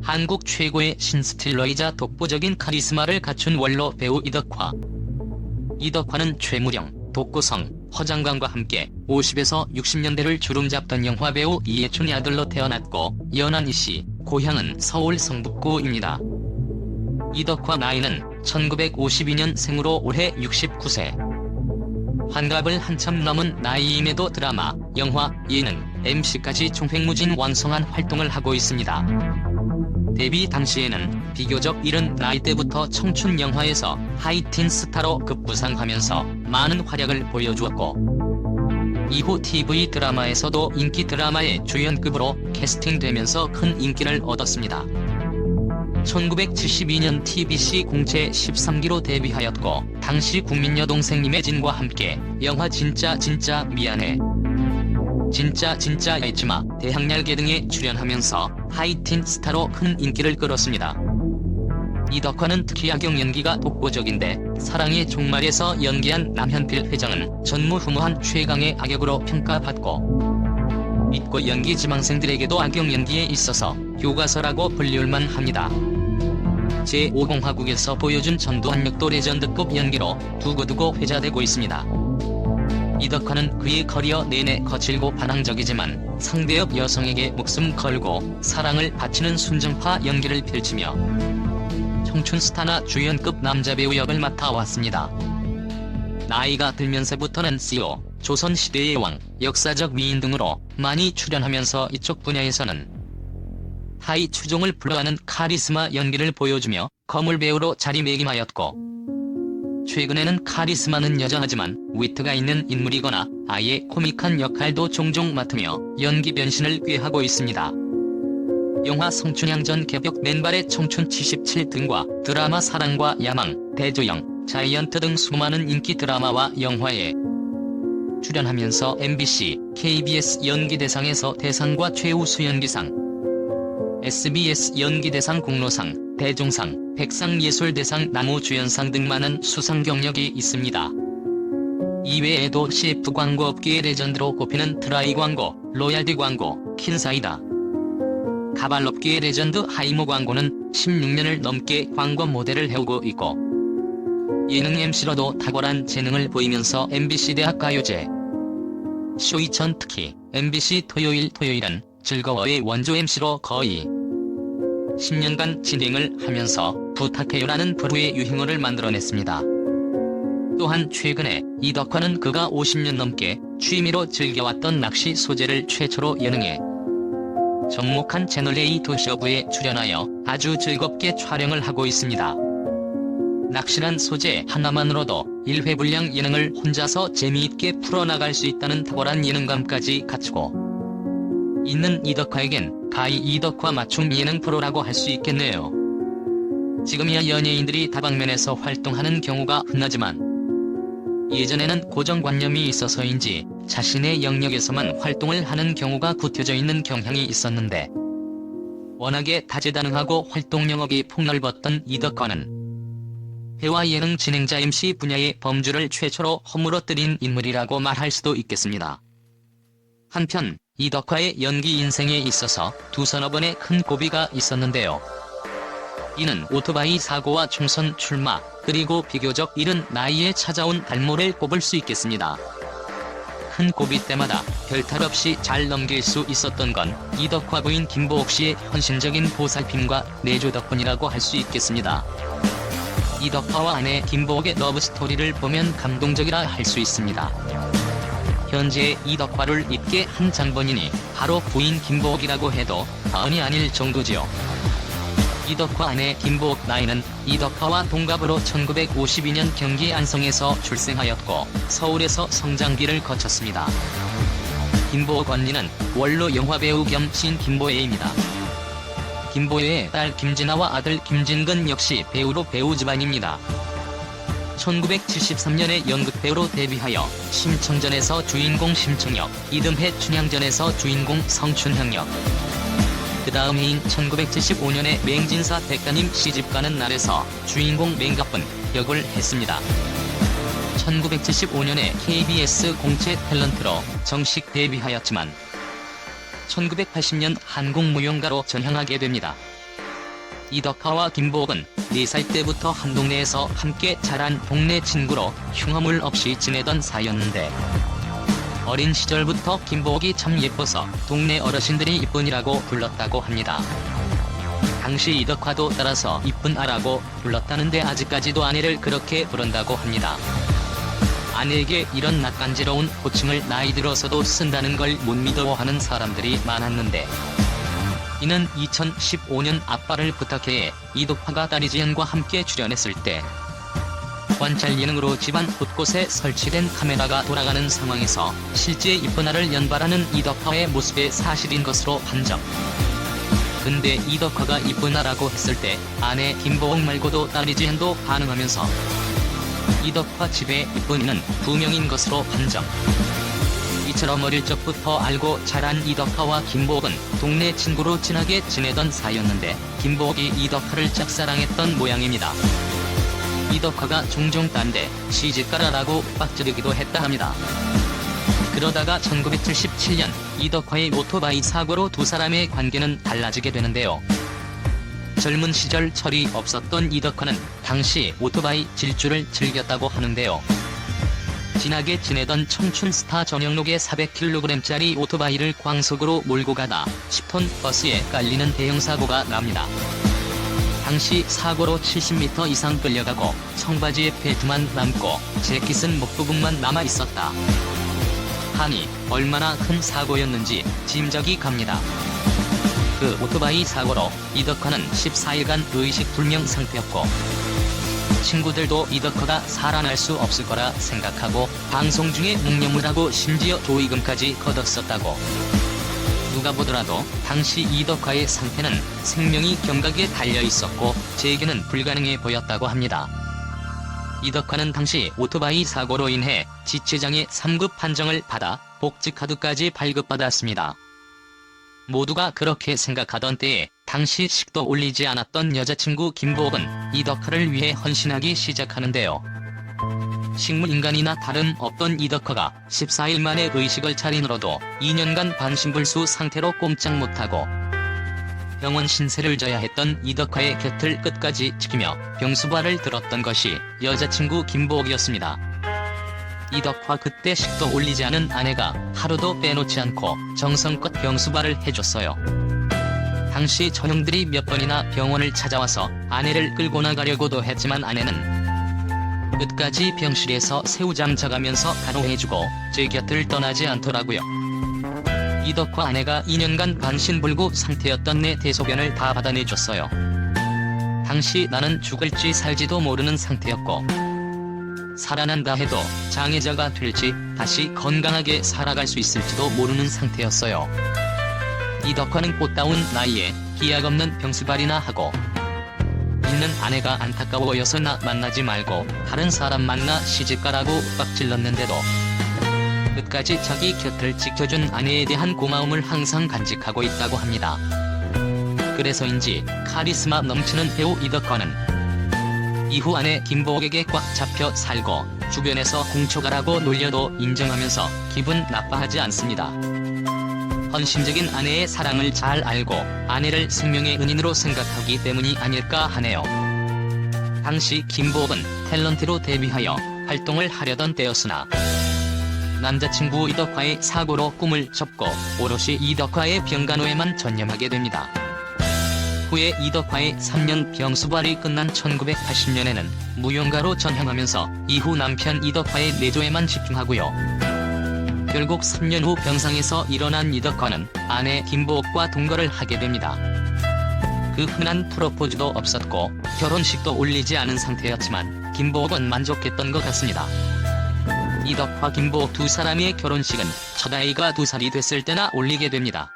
한국 최고의 신스틸러이자 독보적인 카리스마를 갖춘 원로 배우 이덕화. 이덕화는 최무령, 독고성, 허장관과 함께 50에서 60년대를 주름잡던 영화배우 이해춘의 아들로 태어났고 연하니씨 고향은 서울 성북구입니다. 이덕화 나이는 1952년생으로 올해 69세. 환갑을 한참 넘은 나이임에도 드라마, 영화, 예능, MC까지 총횡무진왕성한 활동을 하고 있습니다. 데뷔 당시에는 비교적 이른 나이대부터 청춘 영화에서 하이틴 스타로 급부상하면서 많은 활약을 보여주었고 이후 TV 드라마에서도 인기 드라마의 주연급으로 캐스팅되면서 큰 인기를 얻었습니다. 1972년 TBC 공채 13기로 데뷔하였고 당시 국민 여동생 임혜진과 함께 영화 진짜 미안해, 진짜 잊지마, 대학날개 등에 출연하면서 하이틴 스타로 큰 인기를 끌었습니다. 이덕화는 특히 악역 연기가 독보적인데 사랑의 종말에서 연기한 남현필 회장은 전무후무한 최강의 악역으로 평가받고 믿고 연기 지망생들에게도 악역 연기에 있어서 교과서라고 불리울만 합니다. 제5공화국에서 보여준 전두환 역도 레전드급 연기로 두고두고 회자되고 있습니다. 이덕화는 그의 커리어 내내 거칠고 반항적이지만 상대역 여성에게 목숨 걸고 사랑을 바치는 순정파 연기를 펼치며 청춘 스타나 주연급 남자 배우 역을 맡아왔습니다. 나이가 들면서부터는 CEO, 조선시대의 왕, 역사적 미인 등으로 많이 출연하면서 이쪽 분야에서는 하이 추종을 불허하는 카리스마 연기를 보여주며 거물 배우로 자리매김하였고 최근에는 카리스마는 여전하지만 위트가 있는 인물이거나 아예 코믹한 역할도 종종 맡으며 연기 변신을 꾀하고 있습니다. 영화 성춘향전 개벽 맨발의 청춘 77 등과 드라마 사랑과 야망, 대조영, 자이언트 등 수많은 인기 드라마와 영화에 출연하면서 MBC, KBS 연기대상에서 대상과 최우수연기상, SBS 연기대상 공로상, 대종상, 백상예술대상 나무주연상 등 많은 수상 경력이 있습니다. 이외에도 CF 광고업계의 레전드로 꼽히는 트라이 광고, 로얄디 광고, 킨사이다, 가발업계의 레전드 하이모 광고는 16년을 넘게 광고 모델을 해오고 있고 예능 MC로도 탁월한 재능을 보이면서 MBC 대학가요제 쇼 2000 특히 MBC 토요일은 즐거워의 원조 MC로 거의 10년간 진행을 하면서 부탁해요라는 부르의 유행어를 만들어냈습니다. 또한 최근에 이덕화는 그가 50년 넘게 취미로 즐겨왔던 낚시 소재를 최초로 예능에 접목한 채널A 도시어부에 출연하여 아주 즐겁게 촬영을 하고 있습니다. 낚시란 소재 하나만으로도 일회분량 예능을 혼자서 재미있게 풀어나갈 수 있다는 탁월한 예능감까지 갖추고 있는 이덕화에겐 가히 이덕화 맞춤 예능 프로라고 할 수 있겠네요. 지금이야 연예인들이 다방면에서 활동하는 경우가 흔하지만 예전에는 고정관념이 있어서인지 자신의 영역에서만 활동을 하는 경우가 굳혀져 있는 경향이 있었는데 워낙에 다재다능하고 활동 영역이 폭넓었던 이덕화는 회화 예능 진행자 MC 분야의 범주를 최초로 허물어뜨린 인물이라고 말할 수도 있겠습니다. 한편 이덕화의 연기 인생에 있어서 두서너 번의 큰 고비가 있었는데요. 이는 오토바이 사고와 총선 출마, 그리고 비교적 이른 나이에 찾아온 발모를 꼽을 수 있겠습니다. 큰 고비 때마다 별탈 없이 잘 넘길 수 있었던 건 이덕화 부인 김보옥 씨의 헌신적인 보살핌과 내조 덕분이라고 할 수 있겠습니다. 이덕화와 아내 김보옥의 러브스토리를 보면 감동적이라 할 수 있습니다. 현재 이덕화를 잇게 한 장본인이 바로 부인 김보옥이라고 해도 과언이 아닐 정도지요. 이덕화 아내 김보옥 나이는 이덕화와 동갑으로 1952년 경기 안성에서 출생하였고 서울에서 성장기를 거쳤습니다. 김보옥 언니는 원로 영화배우 겸 시인 김보애입니다. 김보애의 딸 김진아와 아들 김진근 역시 배우로 배우 집안입니다. 1973년에 연극배우로 데뷔하여 심청전에서 주인공 심청역, 이듬해 춘향전에서 주인공 성춘향 역, 그 다음 해인 1975년에 맹진사 백가님 시집가는 날에서 주인공 맹가쁜 역을 했습니다. 1975년에 KBS 공채 탤런트로 정식 데뷔하였지만 1980년 한국무용가로 전향하게 됩니다. 이덕화와 김보옥은 4살 때부터 한 동네에서 함께 자란 동네 친구로 흉허물 없이 지내던 사이였는데, 어린 시절부터 김보옥이 참 예뻐서 동네 어르신들이 이쁜이라고 불렀다고 합니다. 당시 이덕화도 따라서 이쁜 아라고 불렀다는데 아직까지도 아내를 그렇게 부른다고 합니다. 아내에게 이런 낯간지러운 호칭을 나이 들어서도 쓴다는 걸 못 믿어하는 사람들이 많았는데, 이는 2015년 아빠를 부탁해에 이덕화가 딸 이지연과 함께 출연했을 때 관찰 예능으로 집안 곳곳에 설치된 카메라가 돌아가는 상황에서 실제 이쁜아를 연발하는 이덕화의 모습의 사실인 것으로 판정. 근데 이덕화가 이쁜아라고 했을 때 아내 김보옥 말고도 딸 이지연도 반응하면서 이덕화 집의 이쁜이는 2명인 것으로 판정. 이처럼 어릴 적부터 알고 자란 이덕화와 김보옥은 동네 친구로 친하게 지내던 사이였는데, 김보옥이 이덕화를 짝사랑했던 모양입니다. 이덕화가 종종 딴데 시집가라라고 빡지르기도 했다 합니다. 그러다가 1977년 이덕화의 오토바이 사고로 두 사람의 관계는 달라지게 되는데요. 젊은 시절 철이 없었던 이덕화는 당시 오토바이 질주를 즐겼다고 하는데요. 진하게 지내던 청춘 스타 전영록의 400kg짜리 오토바이를 광속으로 몰고 가다 10톤 버스에 깔리는 대형사고가 납니다. 당시 사고로 70m 이상 끌려가고 청바지에 벨트만 남고 재킷은 목 부분만 남아있었다. 하니 얼마나 큰 사고였는지 짐작이 갑니다. 그 오토바이 사고로 이덕화는 14일간 의식불명 상태였고, 친구들도 이덕화가 살아날 수 없을 거라 생각하고 방송 중에 묵념을 하고 심지어 조의금까지 거뒀었다고. 누가 보더라도 당시 이덕화의 상태는 생명이 경각에 달려있었고 재개는 불가능해 보였다고 합니다. 이덕화는 당시 오토바이 사고로 인해 지체장애 3급 판정을 받아 복지카드까지 발급받았습니다. 모두가 그렇게 생각하던 때에 당시 식도 올리지 않았던 여자친구 김보옥은 이덕화를 위해 헌신하기 시작하는데요. 식물인간이나 다름없던 이덕화가 14일 만에 의식을 차리느라도 2년간 반신불수 상태로 꼼짝 못하고 병원 신세를 져야 했던 이덕화의 곁을 끝까지 지키며 병수발을 들었던 것이 여자친구 김보옥이었습니다. 이덕화 그때 식도 올리지 않은 아내가 하루도 빼놓지 않고 정성껏 병수발을 해줬어요. 당시 전형들이 몇 번이나 병원을 찾아와서 아내를 끌고 나가려고도 했지만 아내는 끝까지 병실에서 새우잠 자가면서 간호해주고 제 곁을 떠나지 않더라고요. 이덕화 아내가 2년간 반신불구 상태였던 내 대소변을 다 받아내줬어요. 당시 나는 죽을지 살지도 모르는 상태였고, 살아난다 해도 장애자가 될지 다시 건강하게 살아갈 수 있을지도 모르는 상태였어요. 이덕화는 꽃다운 나이에 기약 없는 병수발이나 하고 있는 아내가 안타까워여서 나 만나지 말고 다른 사람 만나 시집가라고 빡질렀는데도 끝까지 자기 곁을 지켜준 아내에 대한 고마움을 항상 간직하고 있다고 합니다. 그래서인지 카리스마 넘치는 배우 이덕화는 이후 아내 김보옥에게 꽉 잡혀 살고 주변에서 공초가라고 놀려도 인정하면서 기분 나빠하지 않습니다. 헌신적인 아내의 사랑을 잘 알고 아내를 생명의 은인으로 생각하기 때문이 아닐까 하네요. 당시 김보옥은 탤런트로 데뷔하여 활동을 하려던 때였으나 남자친구 이덕화의 사고로 꿈을 접고 오롯이 이덕화의 병간호에만 전념하게 됩니다. 후에 이덕화의 3년 병수발이 끝난 1980년에는 무용가로 전향하면서 이후 남편 이덕화의 내조에만 집중하고요. 결국 3년 후 병상에서 일어난 이덕화는 아내 김보옥과 동거를 하게 됩니다. 그 흔한 프로포즈도 없었고 결혼식도 올리지 않은 상태였지만 김보옥은 만족했던 것 같습니다. 이덕화 김보옥 두 사람의 결혼식은 첫 아이가 2살이 됐을 때나 올리게 됩니다.